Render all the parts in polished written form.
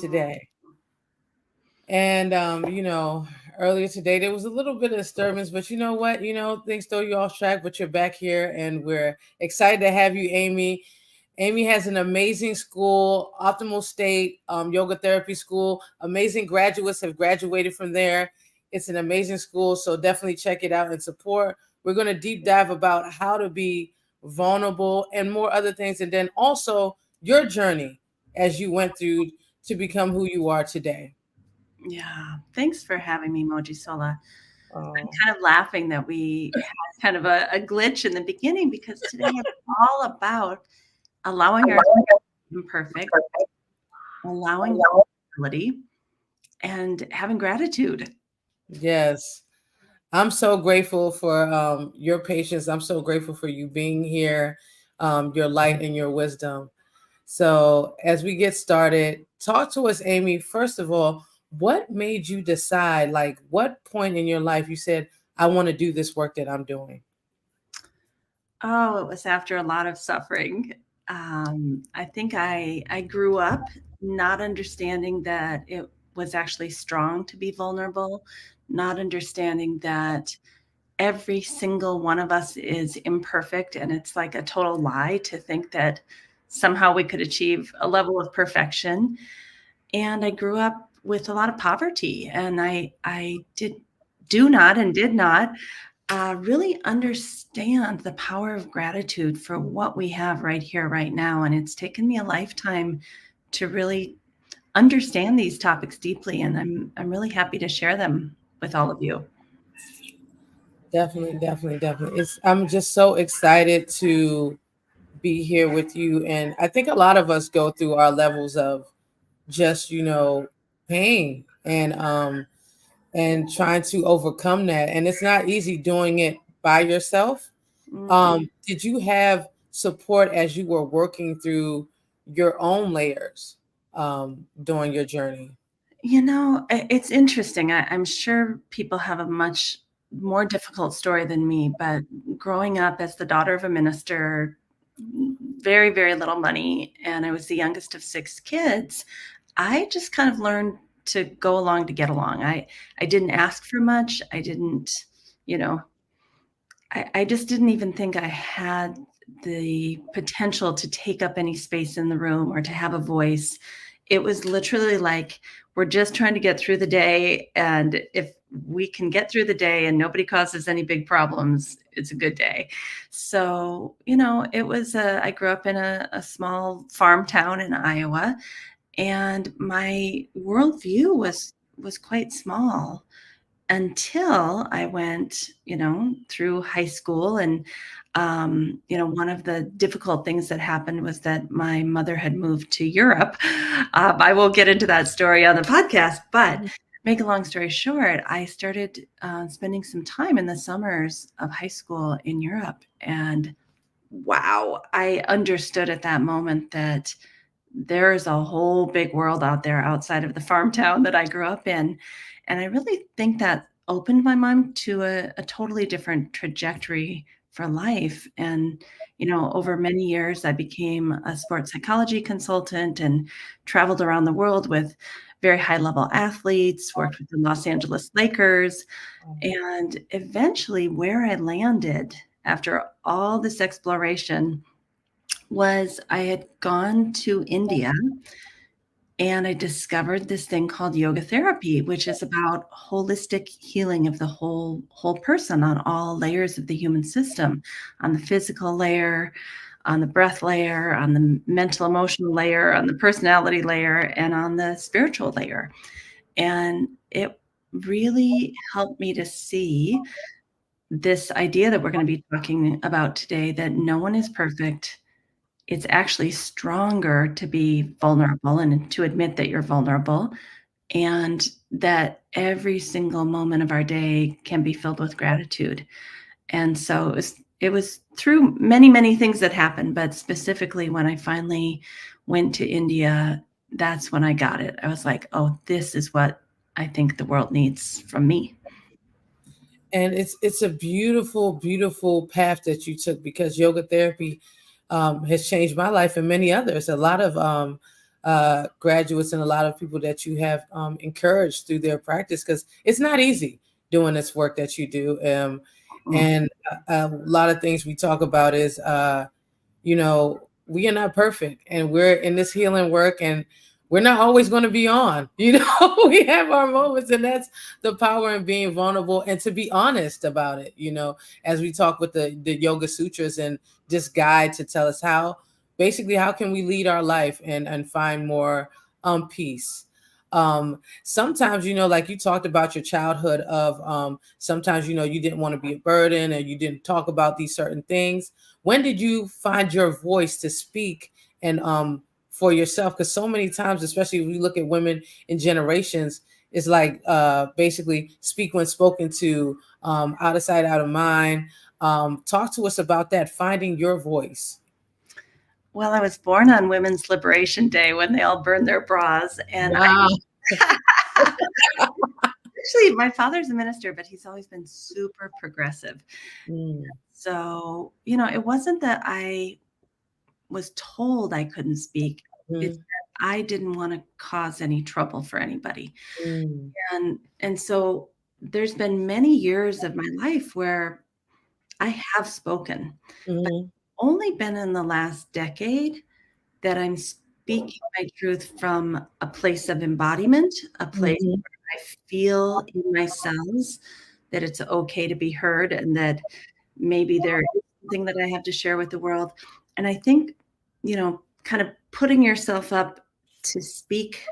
today. And earlier today there was a little bit of disturbance, but you know what? Things throw you off track, but you're back here and we're excited to have you, Amy. Amy has an amazing school, Optimal State Yoga Therapy School. Amazing graduates have graduated from there. It's an amazing school, so definitely check it out and support. We're going to deep dive about how to be vulnerable and more other things, and then also your journey as you went through to become who you are today. Yeah, thanks for having me, Mojisola. I'm Oh, kind of laughing that we had kind of a glitch in the beginning because today it's all about allowing ourselves to be imperfect, allowing vulnerability, and having gratitude. yes. I'm so grateful for your patience. I'm so grateful for you being here, your light and your wisdom. So, as we get started, talk to us, Amy. First of all, what made you decide, like, what point in your life you said, I want to do this work that I'm doing? Oh, it was after a lot of suffering. I think I grew up not understanding that it was actually strong to be vulnerable, not understanding that every single one of us is imperfect, and it's like a total lie to think that somehow we could achieve a level of perfection. And I grew up with a lot of poverty, and I do not and did not really understand the power of gratitude for what we have right here, right now. And it's taken me a lifetime to really understand these topics deeply, and I'm really happy to share them with all of you. Definitely, definitely, definitely. I'm just so excited to be here with you. And I think a lot of us go through our levels of just, pain and trying to overcome that. And it's not easy doing it by yourself. Mm-mm. Did you have support as you were working through your own layers during your journey? It's interesting. I'm sure people have a much more difficult story than me, but growing up as the daughter of a minister, very, very little money, and I was the youngest of six kids, I just kind of learned to go along to get along. I didn't ask for much. I didn't, you know, I just didn't even think I had the potential to take up any space in the room or to have a voice. It was literally like, we're just trying to get through the day. And if we can get through the day and nobody causes any big problems, it's a good day. So, I grew up in a small farm town in Iowa, and my worldview was quite small until I went, through high school. And, one of the difficult things that happened was that my mother had moved to Europe. I will get into that story on the podcast, but make a long story short, I started spending some time in the summers of high school in Europe. And wow, I understood at that moment that there's a whole big world out there outside of the farm town that I grew up in. And I really think that opened my mind to a totally different trajectory for life. And, over many years, I became a sports psychology consultant and traveled around the world with very high level athletes, worked with the Los Angeles Lakers. And eventually, where I landed after all this exploration was I had gone to India and I discovered this thing called yoga therapy, which is about holistic healing of the whole person on all layers of the human system, on the physical layer, on the breath layer, on the mental emotional layer, on the personality layer, and on the spiritual layer. And it really helped me to see this idea that we're going to be talking about today, that no one is perfect. It's actually stronger to be vulnerable and to admit that you're vulnerable, and that every single moment of our day can be filled with gratitude. And so it was through many, many things that happened, but specifically when I finally went to India, that's when I got it. I was like, "Oh, this is what I think the world needs from me." And it's a beautiful, beautiful path that you took because yoga therapy has changed my life and many others. A lot of graduates and a lot of people that you have encouraged through their practice, because it's not easy doing this work that you do. Mm. And a lot of things we talk about is, you know, we are not perfect and we're in this healing work, and we're not always going to be on, you know, we have our moments, and that's the power in being vulnerable and to be honest about it, you know, as we talk with the Yoga Sutras and this guide to tell us how, basically, how can we lead our life and find more peace. Sometimes, you know, like you talked about your childhood of sometimes, you know, you didn't want to be a burden and you didn't talk about these certain things. When did you find your voice to speak and for yourself? Because so many times, especially if we look at women in generations, it's like basically speak when spoken to, out of sight, out of mind. Talk to us about that, finding your voice. Well, I was born on Women's Liberation Day when they all burned their bras, and Wow. actually, my father's a minister, but he's always been super progressive. Mm, So, it wasn't that I was told I couldn't speak. It's mm, that I didn't want to cause any trouble for anybody. mm, And so there's been many years of my life where I have spoken, but mm, only been in the last decade that I'm speaking my truth from a place of embodiment, a place mm, where I feel in my cells that it's okay to be heard and that maybe there is something that I have to share with the world. And I think, kind of putting yourself up to speak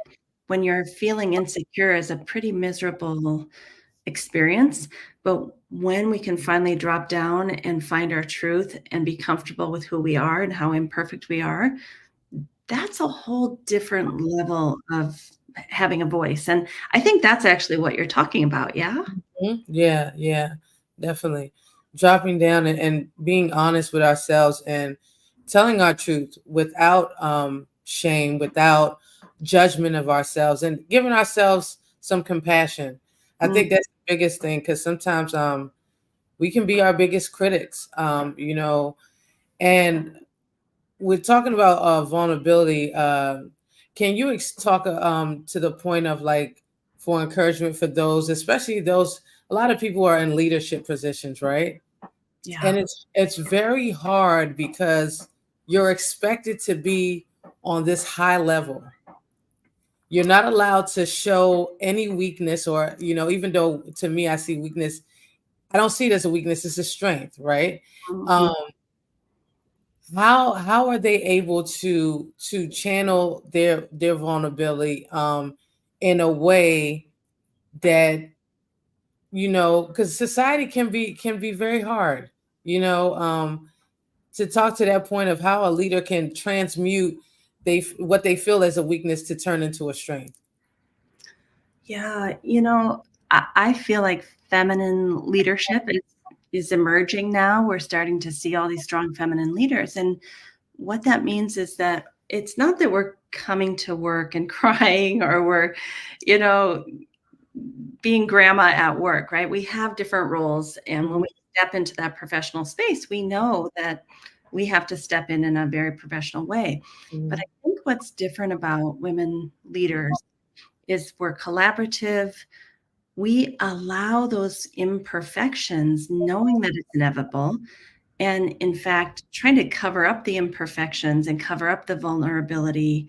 when you're feeling insecure is a pretty miserable experience. But when we can finally drop down and find our truth and be comfortable with who we are and how imperfect we are, that's a whole different level of having a voice. And I think that's actually what you're talking about. Yeah. yeah, yeah, definitely. Dropping down and being honest with ourselves and telling our truth without shame, without judgment of ourselves, and giving ourselves some compassion. I Mm, think that's the biggest thing, because sometimes we can be our biggest critics, you know, and we're talking about vulnerability. Can you talk to the point of like for encouragement for those, especially those, a lot of people are in leadership positions, right? And yeah. it's very hard because you're expected to be on this high level. You're not allowed to show any weakness, or you know, even though to me I see weakness, I don't see it as a weakness, it's a strength, right? Mhm. Um, how are they able to channel their vulnerability in a way that, you know, because society can be very hard, you know, to talk to that point of how a leader can transmute what they feel as a weakness to turn into a strength. Yeah, I feel like feminine leadership is emerging now. We're starting to see all these strong feminine leaders. And what that means is that it's not that we're coming to work and crying or we're, you know, being grandma at work, right? We have different roles. And when Mhm, we step into that professional space, we know that we have to step in a very professional way. But I mhm, think what's different about women leaders is we're collaborative. We allow those imperfections, knowing that it's inevitable, and in fact, trying to cover up the imperfections and cover up the vulnerability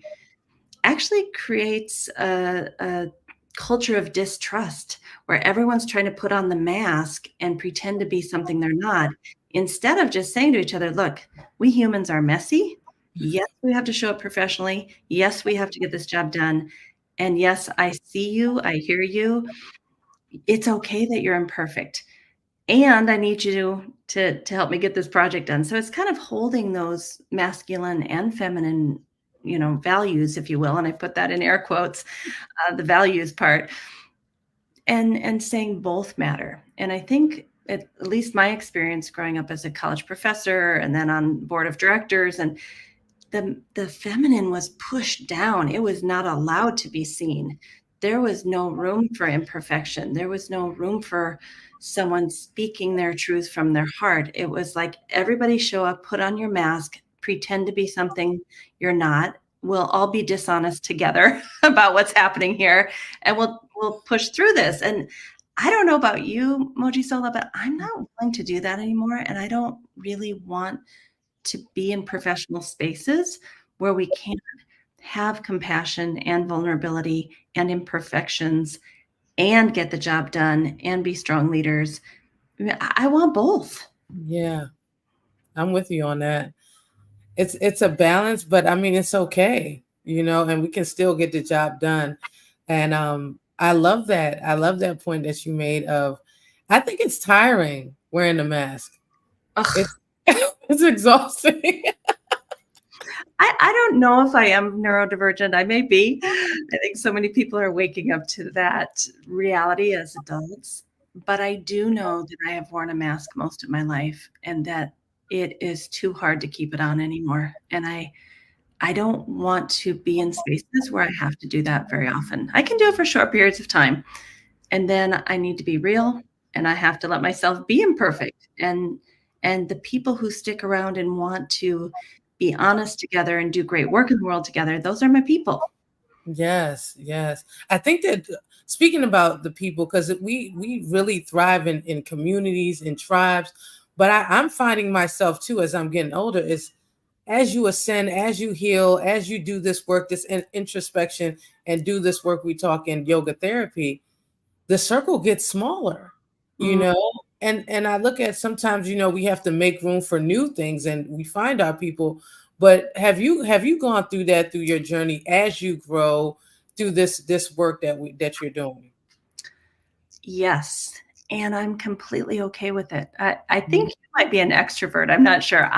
actually creates a culture of distrust where everyone's trying to put on the mask and pretend to be something they're not, instead of just saying to each other, look, we humans are messy. Yes, we have to show up professionally. Yes, we have to get this job done. And yes, I see you, I hear you. It's okay that you're imperfect, and I need you to help me get this project done. So it's kind of holding those masculine and feminine, values, if you will, and I put that in air quotes, the values part, and saying both matter. And I think at least my experience growing up as a college professor and then on board of directors, and the feminine was pushed down. It was not allowed to be seen. There was no room for imperfection. There was no room for someone speaking their truth from their heart. It was like everybody show up, put on your mask, pretend to be something you're not, we'll all be dishonest together about what's happening here, and we'll push through this. And I don't know about you, Mojisola, but I'm not willing to do that anymore, and I don't really want to be in professional spaces where we can't have compassion and vulnerability and imperfections and get the job done and be strong leaders. I mean, I want both. Yeah, I'm with you on that. It's a balance, but I mean it's okay, and we can still get the job done. And I love that. I love that point that you made of I think it's tiring wearing a mask. Ugh. It's it's exhausting. I don't know if I am neurodivergent. I may be. I think so many people are waking up to that reality as adults. But I do know that I have worn a mask most of my life and that it is too hard to keep it on anymore. And I don't want to be in spaces where I have to do that very often. I can do it for short periods of time. And then I need to be real and I have to let myself be imperfect. And the people who stick around and want to be honest together and do great work in the world together, those are my people. Yes, yes. I think that speaking about the people, because we really thrive in communities, in tribes, but I'm finding myself too as I'm getting older is as you ascend, as you heal, as you do this work, this introspection, and do this work we talk in yoga therapy, the circle gets smaller, you Mm, know. And I look at sometimes, we have to make room for new things, and we find our people. But have you gone through that through your journey as you grow through this work that you're doing? yes. And I'm completely okay with it. I think Mhm. you might be an extrovert. I'm not sure.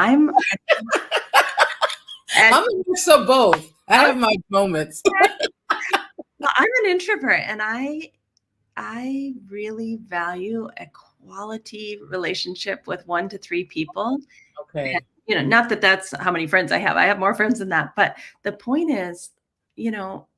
And I'm a mix of both. I have my moments. well, I'm an introvert and I really value a quality relationship with 1 to 3 people. And, Okay. not that that's how many friends I have. I have more friends than that, but the point is, you know,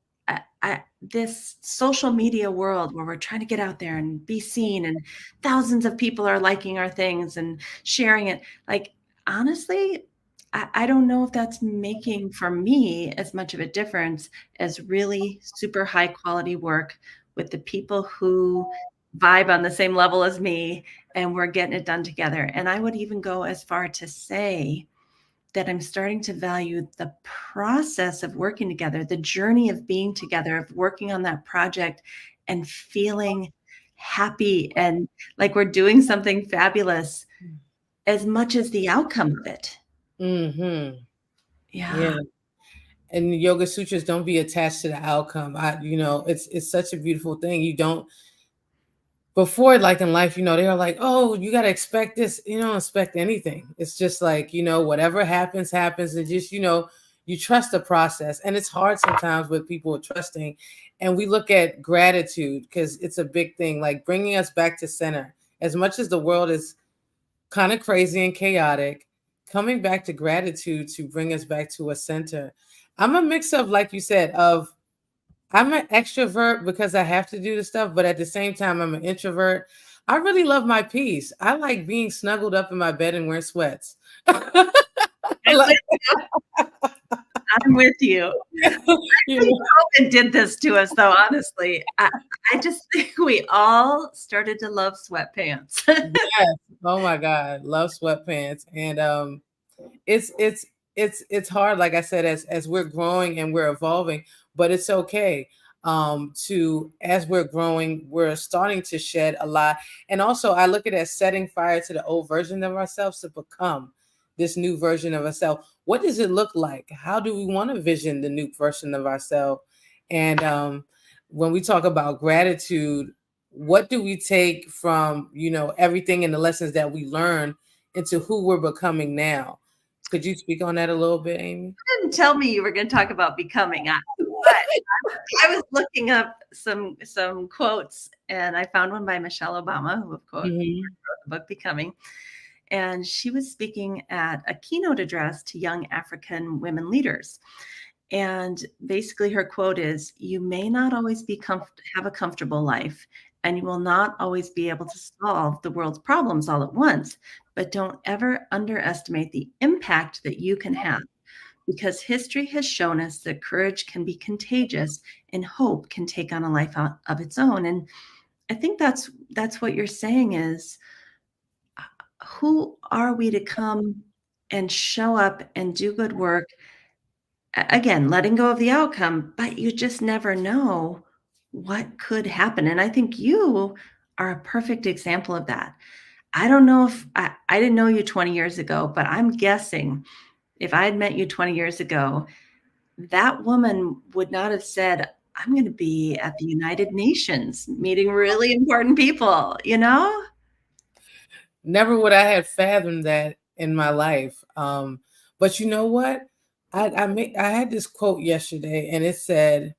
this social media world where we're trying to get out there and be seen, and thousands of people are liking our things and sharing it. Like, honestly, I don't know if that's making for me as much of a difference as really super high quality work with the people who vibe on the same level as me and we're getting it done together. And I would even go as far to say that I'm starting to value the process of working together, the journey of being together, of working on that project and feeling happy and like we're doing something fabulous as much as the outcome of it. Mm-hmm. Yeah. Yeah. And yoga sutras don't be attached to the outcome. It's such a beautiful thing. You don't before, like in life, they are like, oh, you got to expect this. You don't expect anything. It's just like, whatever happens, happens. And just, you trust the process. And it's hard sometimes with people trusting. And we look at gratitude because it's a big thing, like bringing us back to center. As much as the world is kind of crazy and chaotic, coming back to gratitude to bring us back to a center. I'm a mix of, like you said, of I'm an extrovert because I have to do the stuff, but at the same time, I'm an introvert. I really love my peace. I like being snuggled up in my bed and wearing sweats. I'm Like, with you. I'm with you. you I think know, COVID did this to us, though, honestly. I just think we all started to love sweatpants. yes. Oh my God, love sweatpants, and it's it's it's hard, like I said, as we're growing and we're evolving, but it's okay. To as we're growing, we're starting to shed a lot. And also I look at it as setting fire to the old version of ourselves to become this new version of ourselves. What does it look like? How do we want to vision the new version of ourselves? And when we talk about gratitude, what do we take from everything and the lessons that we learn into who we're becoming now? Could you speak on that a little bit, Amy? Didn't tell me you were gonna talk about becoming. I was looking up some quotes, and I found one by Michelle Obama, who of course Mhm. wrote the book Becoming, and she was speaking at a keynote address to young African women leaders. And basically, her quote is, "You may not always have a comfortable life, and you will not always be able to solve the world's problems all at once, but don't ever underestimate the impact that you can have. because history has shown us that courage can be contagious and hope can take on a life of its own. And I think that's what you're saying is, who are we to come and show up and do good work? Again, letting go of the outcome, but you just never know what could happen. And I think you are a perfect example of that. I don't know if I didn't know you 20 years ago, but I'm guessing if I had met you 20 years ago, that woman would not have said, I'm going to be at the United Nations meeting really important people, you know? Never would I have fathomed that in my life. But you know what? I had this quote yesterday, and it said,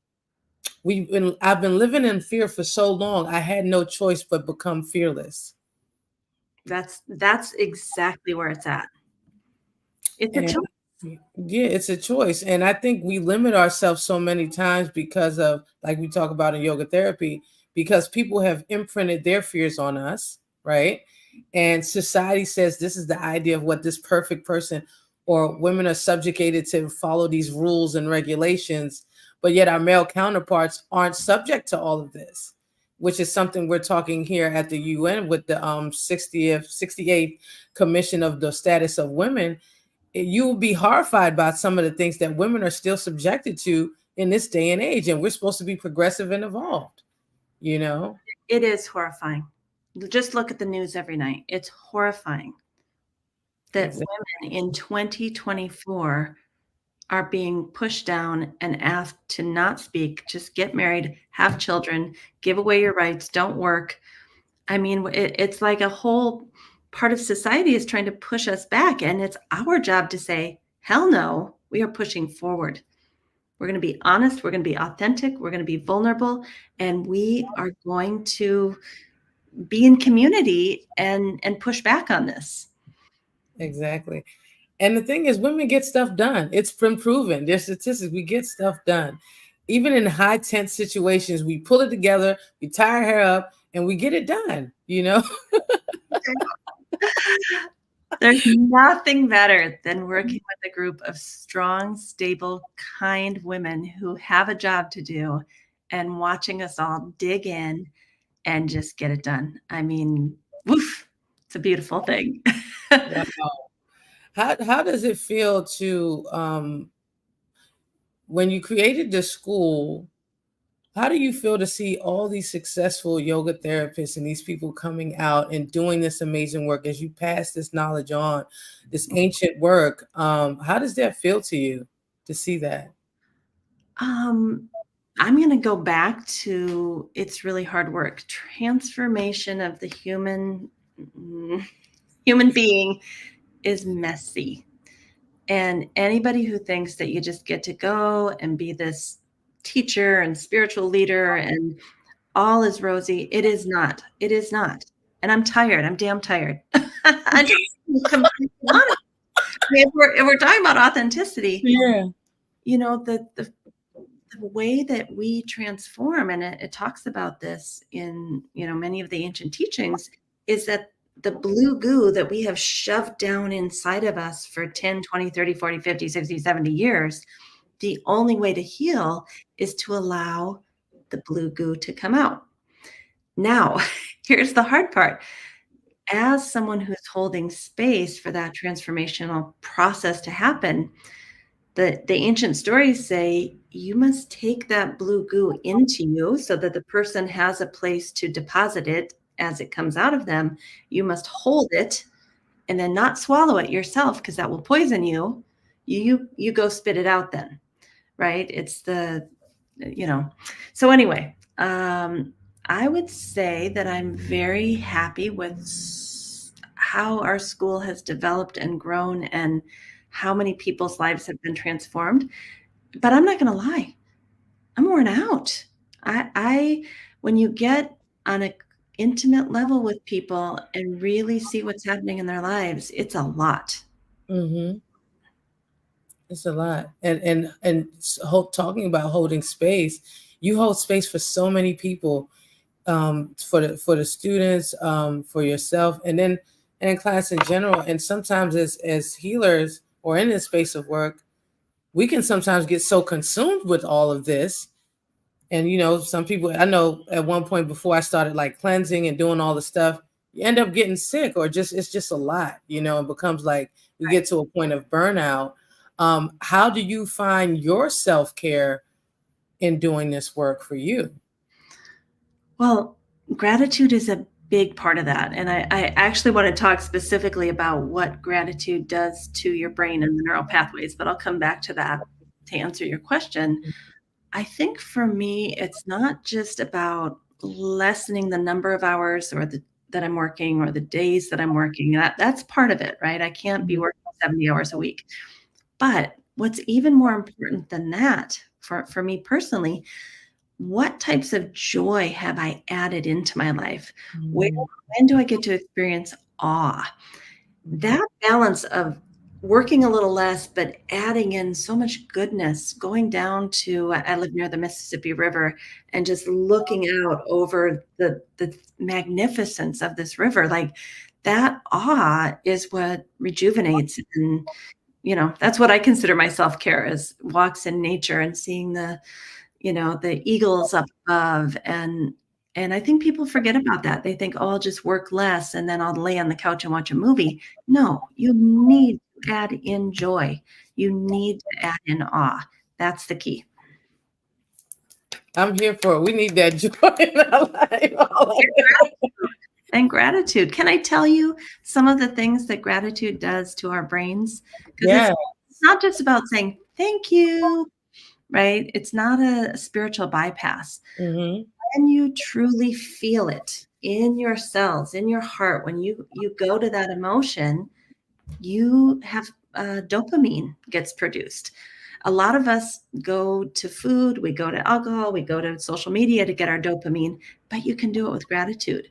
I've been living in fear for so long. I had no choice but become fearless." That's exactly where it's at. It's a And choice. yeah, it's a choice. And I think we limit ourselves so many times because of, like we talk about in yoga therapy, because people have imprinted their fears on us, right? And society says this is the idea of what this perfect person, or women are subjugated to follow these rules and regulations, but yet our male counterparts aren't subject to all of this, which is something we're talking here at the UN with the 60th, 68th Commission of the Status of Women. You will be horrified by some of the things that women are still subjected to in this day and age. And we're supposed to be progressive and evolved, you know? It is horrifying. Just look at the news every night. It's horrifying that Exactly. women in 2024 are being pushed down and asked to not speak, just get married, have children, give away your rights, don't work. I mean, it's like a whole part of society is trying to push us back, and it's our job to say, hell no, we are pushing forward. We're going to be honest, we're going to be authentic, we're going to be vulnerable, and we are going to be in community and push back on this. Exactly. And the thing is, women get stuff done. It's been proven. There's statistics. We get stuff done. Even in high tense situations, we pull it together, we tie our hair up, and we get it done, you know? There's nothing better than working with a group of strong, stable, kind women who have a job to do and watching us all dig in and just get it done. I mean, woof, it's a beautiful thing. Wow. How does it feel to when you created the school? How do you feel to see all these successful yoga therapists and these people coming out and doing this amazing work as you pass this knowledge on, this ancient work? How does that feel to you to see that? Um, I'm going to go back to it's really hard work. Transformation of the human being is messy. And anybody who thinks that you just get to go and be this teacher and spiritual leader and all is rosy, it is not. It is not. And I'm tired. I'm damn tired. I'm just completely honest. I mean, if we're talking about authenticity, Yeah. the way that we transform, and it talks about this in many of the ancient teachings, is that the blue goo that we have shoved down inside of us for 10, 20, 30, 40, 50, 60, 70 years, the only way to heal is to allow the blue goo to come out. Now, here's the hard part. As someone who's holding space for that transformational process to happen, the ancient stories say you must take that blue goo into you so that the person has a place to deposit it as it comes out of them. You must hold it and then not swallow it yourself because that will poison you. You go spit it out then, right? It's so anyway, I would say that I'm very happy with how our school has developed and grown and how many people's lives have been transformed. But I'm not going to lie, I'm worn out. I when you get on an intimate level with people and really see what's happening in their lives, it's a lot. Hmm. It's a lot. Talking about holding space, you hold space for so many people, for the students, for yourself, and in class in general. And sometimes as healers or in this space of work, we can sometimes get so consumed with all of this. And some people, I know at one point before I started like cleansing and doing all the stuff, you end up getting sick, or just it's just a lot. It becomes like we get to a point of burnout. How do you find your self-care in doing this work for you? Well, gratitude is a big part of that. And I actually want to talk specifically about what gratitude does to your brain and the neural pathways, but I'll come back to that to answer your question. I think for me, it's not just about lessening the number of hours that I'm working or the days that I'm working. That's part of it, right? I can't be Mhm. working 70 hours a week. But what's even more important than that for me personally, what types of joy have I added into my life? Where Mhm. when do I get to experience awe? Mhm. That balance of working a little less, but adding in so much goodness, going down to I live near the Mississippi River and just looking out over the magnificence of this river, like that awe is what rejuvenates. And, that's what I consider my self-care is walks in nature and seeing the eagles up above, and I think people forget about that. They think, "Oh, I'll just work less and then I'll lay on the couch and watch a movie." No, you need to add in joy. You need to add in awe. That's the key. I'm here for it. We need that joy in our life. All of it. And gratitude. Can I tell you some of the things that gratitude does to our brains? Because Yeah. it's not just about saying, "Thank you," right? It's not a spiritual bypass. Hmm. When you truly feel it in your cells, in your heart, when you go to that emotion, you have dopamine gets produced. A lot of us go to food, we go to alcohol, we go to social media to get our dopamine, but you can do it with gratitude.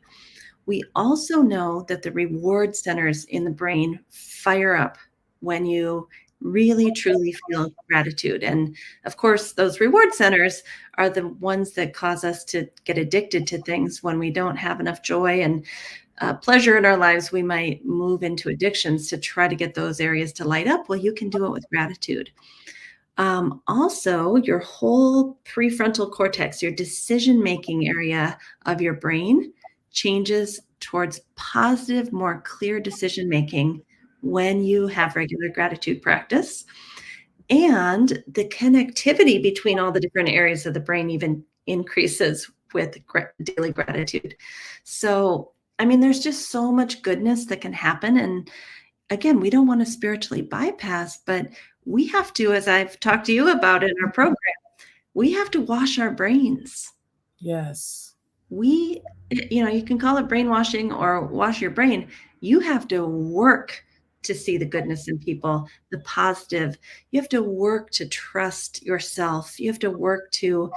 We also know that the reward centers in the brain fire up when you really truly feel gratitude. And of course, those reward centers are the ones that cause us to get addicted to things when we don't have enough joy and pleasure in our lives. We might move into addictions to try to get those areas to light up. Well, you can do it with gratitude. Also, your whole prefrontal cortex, your decision making area of your brain changes towards positive, more clear decision making when you have regular gratitude practice. And the connectivity between all the different areas of the brain even increases with daily gratitude. So, I mean, there's just so much goodness that can happen. And again, we don't want to spiritually bypass, but we have to, as I've talked to you about in our program, we have to wash our brains. Yes. We, you can call it brainwashing or wash your brain. You have to work to see the goodness in people, the positive. You have to work to trust yourself. You have to work to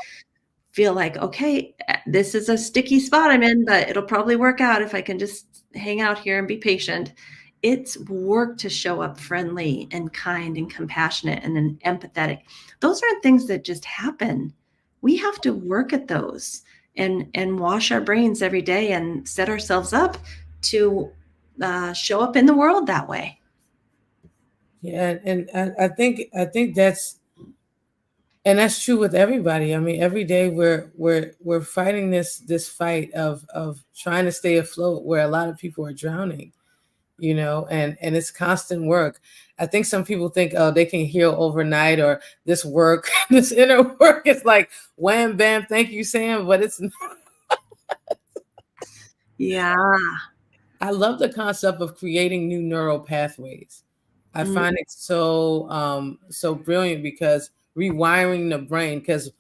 feel like, okay, this is a sticky spot I'm in, but it'll probably work out if I can just hang out here and be patient. It's work to show up friendly and kind and compassionate and empathetic. Those aren't things that just happen. We have to work at those and wash our brains every day and set ourselves up to show up in the world that way. Yeah, and I think that's true with everybody. I mean, every day we're fighting this fight of trying to stay afloat where a lot of people are drowning, and it's constant work. I think some people think, oh, they can heal overnight, or this work, this inner work is like wham bam, thank you, Sam, but it's Yeah. I love the concept of creating new neural pathways. I Mm. find it so brilliant because rewiring the brain, because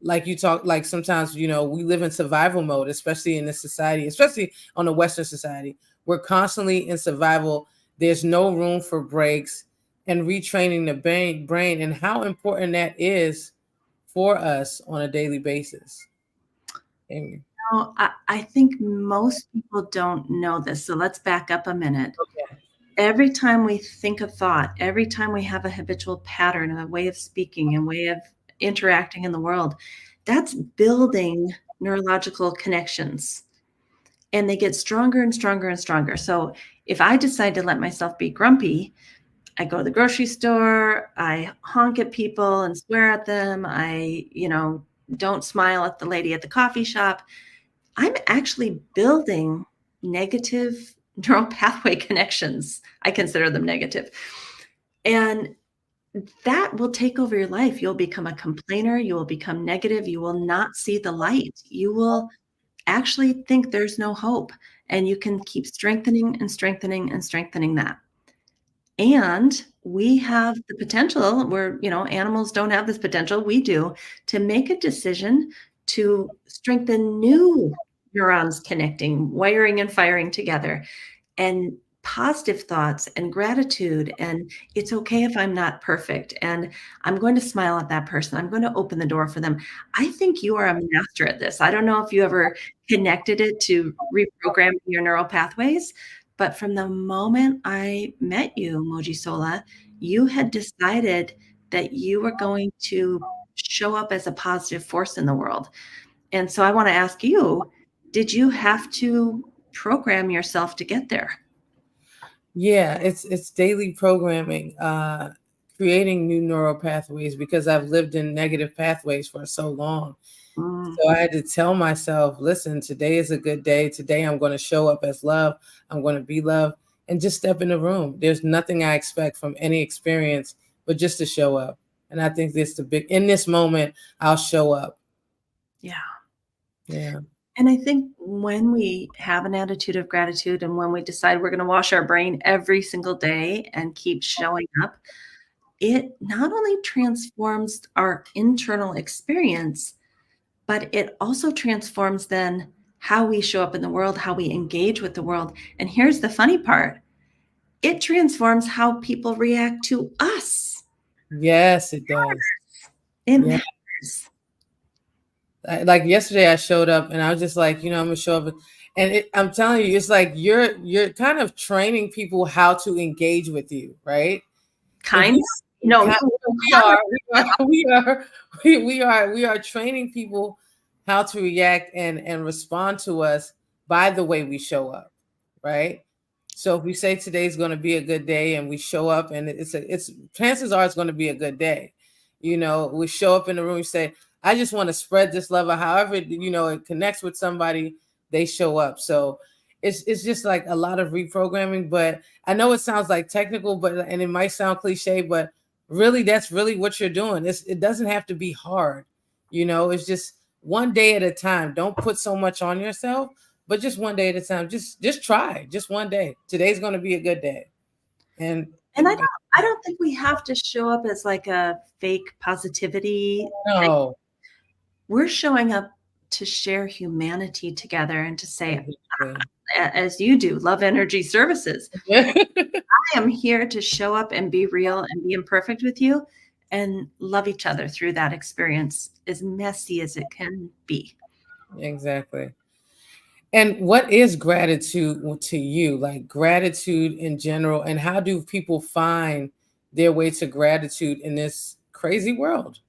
like you talk, like sometimes we live in survival mode, especially in this society, especially on the Western society. We're constantly in survival. There's no room for breaks, and retraining the brain and how important that is for us on a daily basis. Amy. No, I think most people don't know this. So let's back up a minute. Okay. Every time we think a thought, every time we have a habitual pattern and a way of speaking and way of interacting in the world, that's building neurological connections. And they get stronger and stronger and stronger. So if I decide to let myself be grumpy, I go to the grocery store, I honk at people and swear at them. I, don't smile at the lady at the coffee shop. I'm actually building negative neural pathway connections. I consider them negative. And that will take over your life. You'll become a complainer. You will become negative. You will not see the light. You will actually think there's no hope. And you can keep strengthening and strengthening and strengthening that. And we have the potential where, animals don't have this potential. We do, to make a decision to strengthen new neurons connecting, wiring and firing together, and positive thoughts and gratitude. And it's okay if I'm not perfect. And I'm going to smile at that person. I'm going to open the door for them. I think you are a master at this. I don't know if you ever connected it to reprogramming your neural pathways, but from the moment I met you, Mojisola, you had decided that you were going to show up as a positive force in the world. And so I want to ask you, did you have to program yourself to get there? Yeah, it's daily programming, creating new neural pathways because I've lived in negative pathways for so long. Mm, So I had to tell myself, listen, today is a good day. Today I'm going to show up as love. I'm going to be love and just step in the room. There's nothing I expect from any experience but just to show up. And I think this the big in this moment, I'll show up. yeah. Yeah. And I think when we have an attitude of gratitude and when we decide we're going to wash our brain every single day and keep showing up, it not only transforms our internal experience, but it also transforms then how we show up in the world, how we engage with the world. And here's the funny part, it transforms how people react to us. Yes, it does. It Yeah. matters. Like yesterday I showed up and I was just like, I'm gonna show up and I'm telling you, it's like you're kind of training people how to engage with you, right? If Kind you of. No, kind you we have are, we are training people how to react and respond to us by the way we show up, right? So if we say today's going to be a good day and we show up and it's chances are it's going to be a good day. We show up in the room, we say, I just want to spread this love, or however, it connects with somebody, they show up. So it's just like a lot of reprogramming, but I know it sounds like technical, and it might sound cliche, but really that's really what you're doing. It doesn't have to be hard. It's just one day at a time. Don't put so much on yourself, but just one day at a time. Just try. Just one day. Today's going to be a good day. And And I don't think we have to show up as like a fake positivity type. no, We're showing up to share humanity together and to say, exactly. as you do, love energy services. Yeah. I am here to show up and be real and be imperfect with you and love each other through that experience, as messy as it can be. Exactly. And what is gratitude to you? Like gratitude in general, and how do people find their way to gratitude in this crazy world?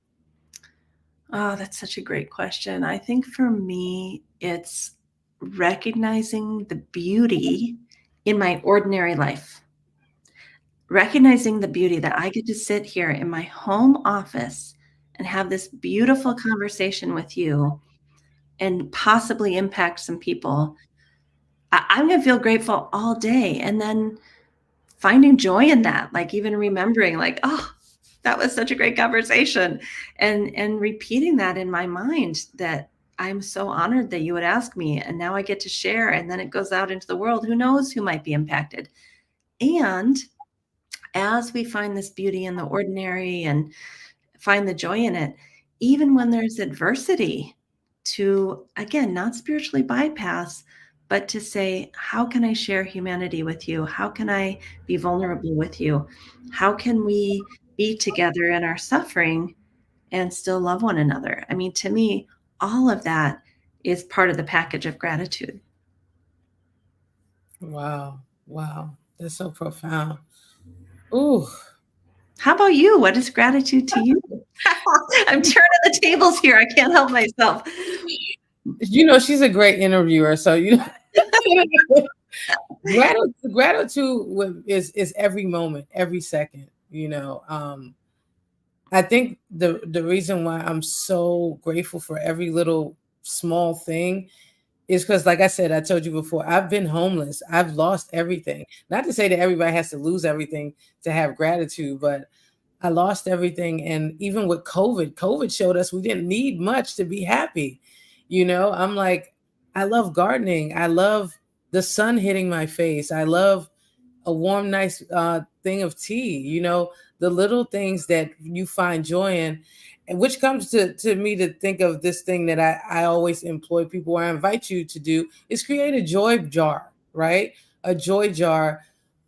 Oh, that's such a great question. I think for me, it's recognizing the beauty in my ordinary life, recognizing the beauty that I get to sit here in my home office and have this beautiful conversation with you and possibly impact some people. I'm going to feel grateful all day. And then finding joy in that, like even remembering, like, oh, that was such a great conversation, and repeating that in my mind, that I'm so honored that you would ask me, and now I get to share, and then it goes out into the world. Who knows who might be impacted? And as we find this beauty in the ordinary and find the joy in it, even when there's adversity, to again, not spiritually bypass, but to say, how can I share humanity with you? How can I be vulnerable with you? How can we be together in our suffering and still love one another? I mean, to me, all of that is part of the package of gratitude. Wow. Wow. That's so profound. Ooh. How about you? What is gratitude to you? I'm turning the tables here. I can't help myself. She's a great interviewer. So Gratitude is every moment, every second. I think the reason why I'm so grateful for every little small thing is because, like I said, I told you before, I've been homeless. I've lost everything. Not to say that everybody has to lose everything to have gratitude, but I lost everything. And even with COVID showed us we didn't need much to be happy. I'm like, I love gardening. I love the sun hitting my face. I love a warm, nice thing of tea. The little things that you find joy in, and which comes to me to think of this thing that I always employ people, or I invite you to do, is create a joy jar, right? A joy jar.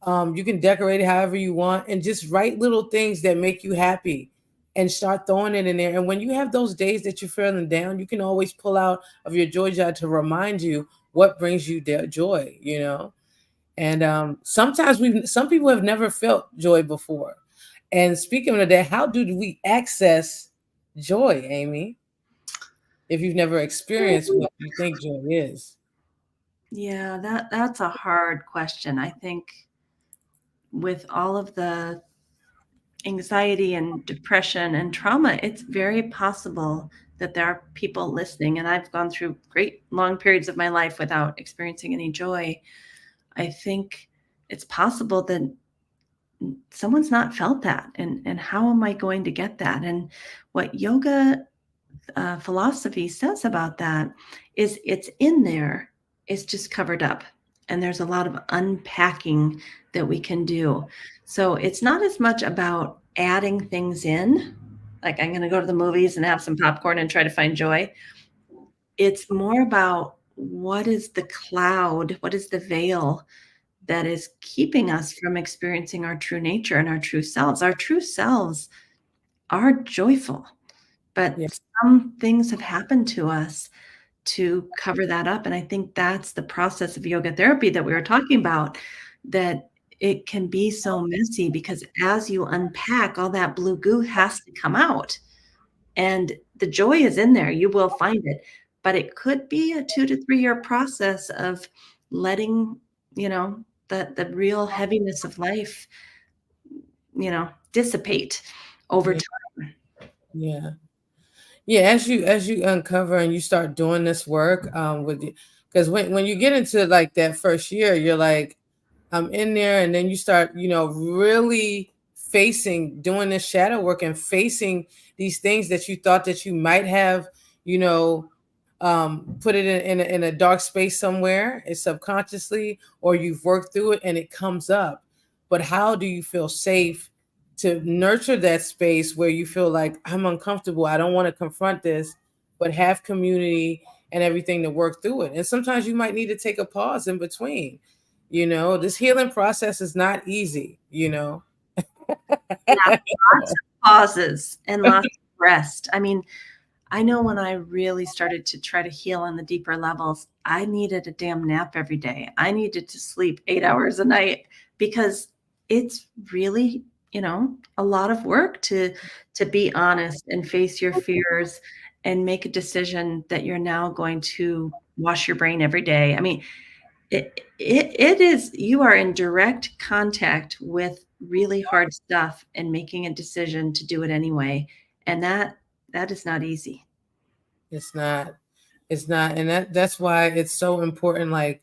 You can decorate it however you want and just write little things that make you happy and start throwing it in there. And when you have those days that you're feeling down, you can always pull out of your joy jar to remind you what brings you joy. And sometimes some people have never felt joy before. And speaking of that, how do we access joy, Amy? If you've never experienced what you think joy is. Yeah, that's a hard question. I think with all of the anxiety and depression and trauma, it's very possible that there are people listening, and I've gone through great long periods of my life without experiencing any joy. I think it's possible that someone's not felt that, and how am I going to get that? And what yoga philosophy says about that is it's in there, it's just covered up. And there's a lot of unpacking that we can do. So it's not as much about adding things in, like I'm going to go to the movies and have some popcorn and try to find joy. It's more about what is the cloud, what is the veil that is keeping us from experiencing our true nature and our true selves. Our true selves are joyful, but Yeah, some things have happened to us to cover that up. And I think that's the process of yoga therapy that we were talking about, that it can be so messy because as you unpack, all that blue goo has to come out. And the joy is in there. You will find it. But it could be a 2 to 3 year process of letting, you know, the real heaviness of life, dissipate over yeah, time. yeah. Yeah, as you uncover and you start doing this work with you, because when you get into like that first year, you're like, I'm in there, and then you start, really doing this shadow work and facing these things that you thought that you might have, you know, put it in a dark space somewhere, subconsciously, or you've worked through it and it comes up. But how do you feel safe to nurture that space where you feel like, I'm uncomfortable, I don't want to confront this, but have community and everything to work through it? And sometimes you might need to take a pause in between. This healing process is not easy. Yeah, lots of pauses and lots of rest. I mean, I know when I really started to try to heal on the deeper levels, I needed a damn nap every day. I needed to sleep 8 hours a night because it's really, a lot of work to be honest and face your fears and make a decision that you're now going to wash your brain every day. I mean, it is, you are in direct contact with really hard stuff and making a decision to do it anyway. And that is not easy. It's not. It's not. And that's why it's so important. Like,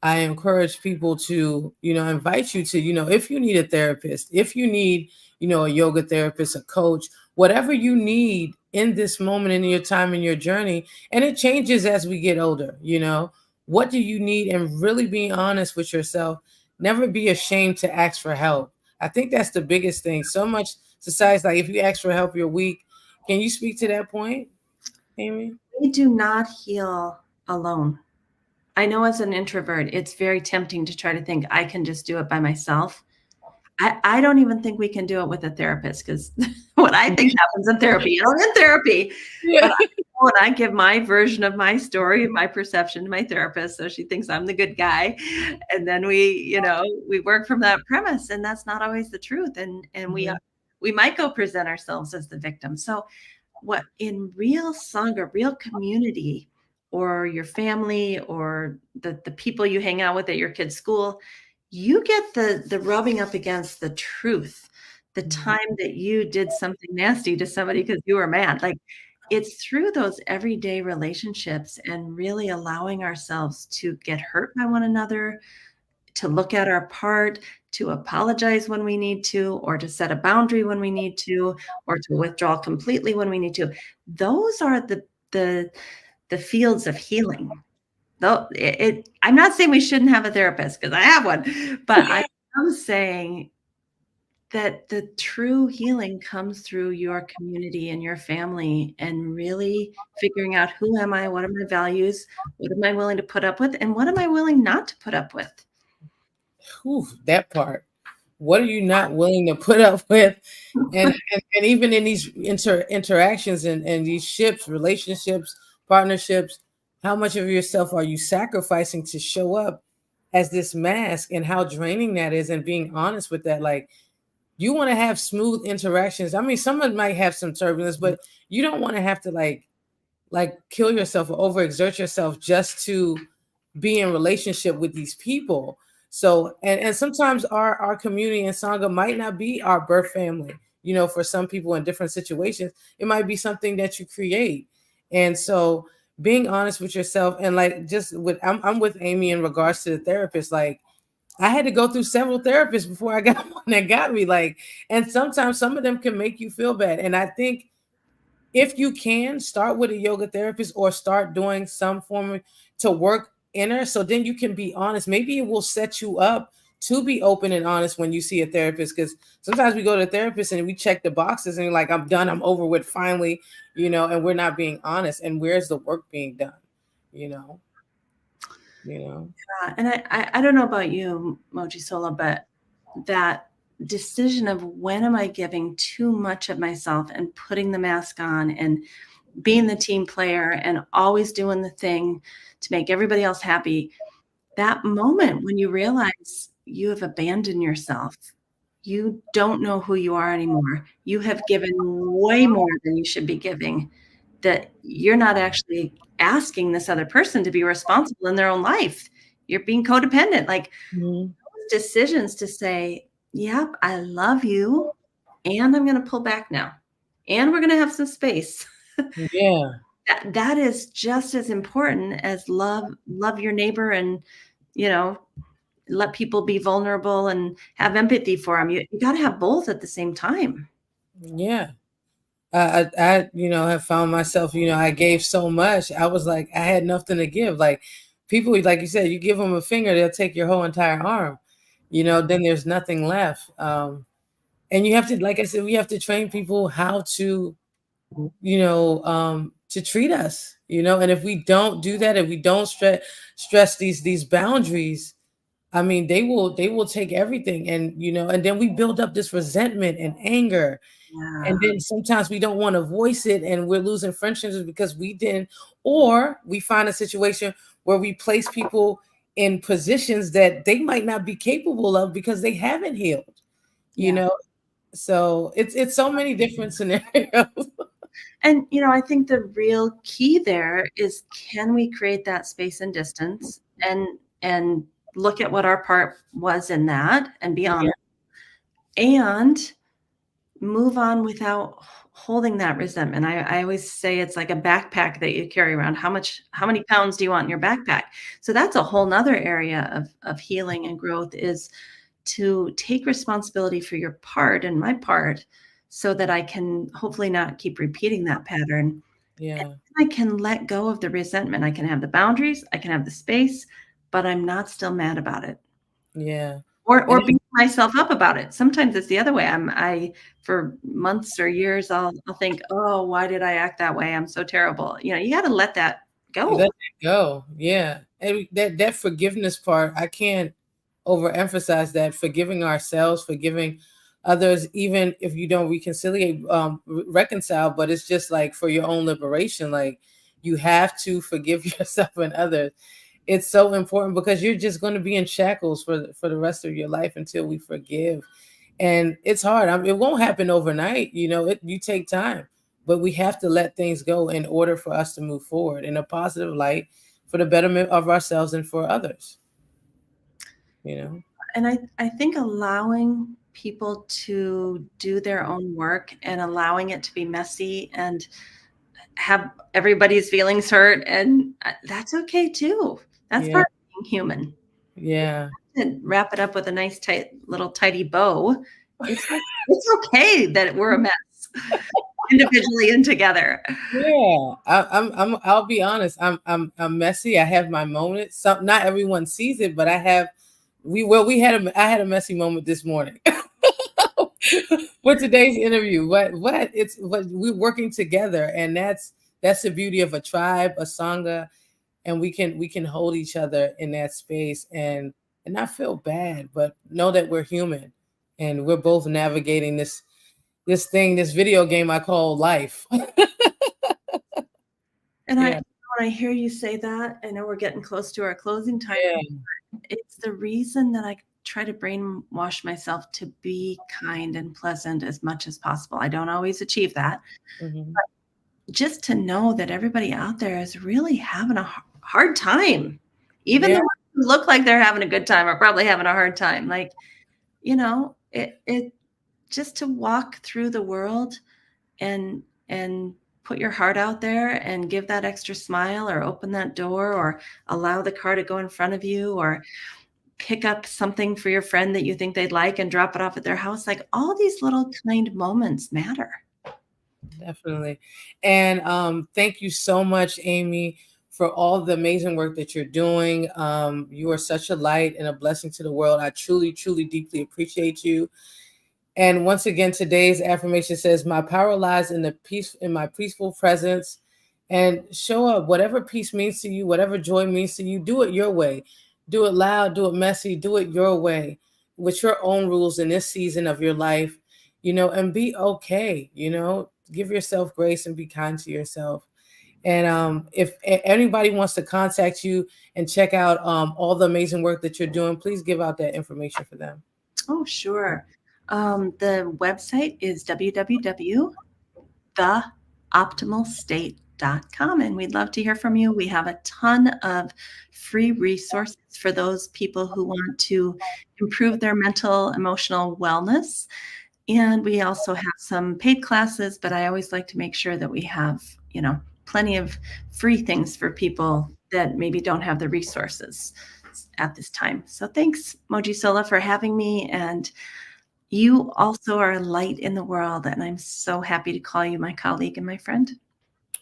I encourage people to, invite you to, if you need a therapist, if you need, a yoga therapist, a coach, whatever you need in this moment in your time in your journey. And it changes as we get older. What do you need? And really being honest with yourself. Never be ashamed to ask for help. I think that's the biggest thing. So much society's like, if you ask for help, you're weak. Can you speak to that point, Amy? We do not heal alone. I know as an introvert, it's very tempting to try to think I can just do it by myself. I don't even think we can do it with a therapist because what I think happens in therapy, you don't in therapy. Yeah. But when I give my version of my story, my perception to my therapist, so she thinks I'm the good guy, and then we work from that premise, and that's not always the truth, and we might go present ourselves as the victim. So what in real sangha, real community, or your family or the people you hang out with at your kid's school, you get the rubbing up against the truth. The Mhm. time that you did something nasty to somebody because you were mad. Like, it's through those everyday relationships and really allowing ourselves to get hurt by one another, to look at our part, to apologize when we need to, or to set a boundary when we need to, or to withdraw completely when we need to. Those are the the fields of healing. Though I'm not saying we shouldn't have a therapist because I have one, but I am saying that the true healing comes through your community and your family and really figuring out who am I, what are my values, what am I willing to put up with, and what am I willing not to put up with. Whew, that part. What are you not willing to put up with? And even in these interactions and these ships, relationships, partnerships, how much of yourself are you sacrificing to show up as this mask, and how draining that is, and being honest with that. Like, you want to have smooth interactions. I mean, someone might have some turbulence, but you don't want to have to like kill yourself or overexert yourself just to be in relationship with these people. So, and sometimes our community and sangha might not be our birth family. You know, for some people in different situations, it might be something that you create. And so, being honest with yourself, and like, just with, I'm with Amy in regards to the therapist. Like, I had to go through several therapists before I got one that got me. Like, and sometimes some of them can make you feel bad. And I think if you can start with a yoga therapist, or start doing some form of, to work inner, so then you can be honest. Maybe it will set you up to be open and honest when you see a therapist, because sometimes we go to a therapist and we check the boxes and you're like, I'm done, I'm over with, finally, and we're not being honest. And where's the work being done? you know you know And I don't know about you, Mojisola, but that decision of when am I giving too much of myself and putting the mask on and being the team player and always doing the thing to make everybody else happy, that moment when you realize you have abandoned yourself, you don't know who you are anymore. You have given way more than you should be giving, that you're not actually asking this other person to be responsible in their own life. You're being codependent. Like, Mhm. decisions to say, "Yep, I love you, and I'm gonna pull back now, and we're gonna have some space." Yeah, That is just as important as love your neighbor and, you know, let people be vulnerable and have empathy for them. You gotta have both at the same time. yeah. I have found myself, I gave so much. I was like, I had nothing to give. Like, people, like you said, you give them a finger, they'll take your whole entire arm. Then there's nothing left. And you have to, like I said, we have to train people how to treat us. And if we don't do that, if we don't stress these boundaries, I mean, they will take everything, and then we build up this resentment and anger, and Yeah, then sometimes we don't want to voice it, and we're losing friendships because we didn't, or we find a situation where we place people in positions that they might not be capable of because they haven't healed, you yeah. know. So it's so many different scenarios. And, I think the real key there is, can we create that space and distance and look at what our part was in that and be Yeah, honest and move on without holding that resentment. I always say it's like a backpack that you carry around. How many pounds do you want in your backpack? So that's a whole nother area of healing and growth, is to take responsibility for your part and my part so that I can hopefully not keep repeating that pattern. yeah, I can let go of the resentment. I can have the boundaries, I can have the space, but I'm not still mad about it. yeah. Or And beat myself up about it. Sometimes it's the other way. I for months or years, I'll think, "Oh, why did I act that way? I'm so terrible." You gotta let that you let go. it go. Yeah. And that forgiveness part, I can't overemphasize that. Forgiving ourselves, forgiving others, even if you don't reconcile, but it's just like for your own liberation. Like, you have to forgive yourself and others. It's so important, because you're just going to be in shackles for the rest of your life until we forgive. And it's hard. It won't happen overnight. You take time. but we have to let things go in order for us to move forward in a positive light for the betterment of ourselves and for others, you know. And I think allowing people to do their own work and allowing it to be messy and have everybody's feelings hurt, and that's okay too. That's Yeah. part of being human. Yeah. And wrap it up with a nice tight little tidy bow. It's okay that we're a mess individually and together. Yeah, I'll be honest. I'm messy. I have my moments. Some, not everyone sees it, but I have. We had I had a messy moment this morning with today's interview. What it's what we're working together, and that's the beauty of a tribe, a sangha, and we can hold each other in that space and not feel bad, but know that we're human, and we're both navigating this video game I call life. And Yeah. when I hear you say that, I know we're getting close to our closing time. Yeah. It's the reason that I try to brainwash myself to be kind and pleasant as much as possible. I don't always achieve that. Hmm. Just to know that everybody out there is really having a hard time. Even Yeah. the ones who look like they're having a good time are probably having a hard time. Like, it just to walk through the world and put your heart out there and give that extra smile or open that door or allow the car to go in front of you or pick up something for your friend that you think they'd like and drop it off at their house. Like all these little kind moments matter. Definitely. And thank you so much, Amy, for all the amazing work that you're doing. You are such a light and a blessing to the world. I truly, truly, deeply appreciate you. And once again, today's affirmation says, "My power lies in the peace, in my peaceful presence." And show up. Whatever peace means to you, whatever joy means to you, do it your way. Do it loud, do it messy, do it your way, with your own rules in this season of your life, and be okay. Give yourself grace and be kind to yourself. And if anybody wants to contact you and check out all the amazing work that you're doing, please give out that information for them. Oh, sure. The website is www.theoptimalstate.com, and we'd love to hear from you. We have a ton of free resources for those people who want to improve their mental, emotional wellness. And we also have some paid classes, but I always like to make sure that we have, plenty of free things for people that maybe don't have the resources at this time. So thanks, Mojisola, for having me. And you also are a light in the world, and I'm so happy to call you my colleague and my friend.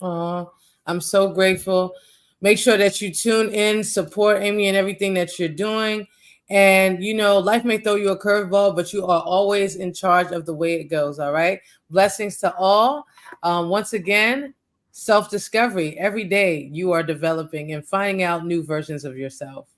Oh, I'm so grateful. Make sure that you tune in, support Amy and everything that you're doing. And life may throw you a curveball, but you are always in charge of the way it goes. All right. Blessings to all. Once again, self discovery. Every day you are developing and finding out new versions of yourself.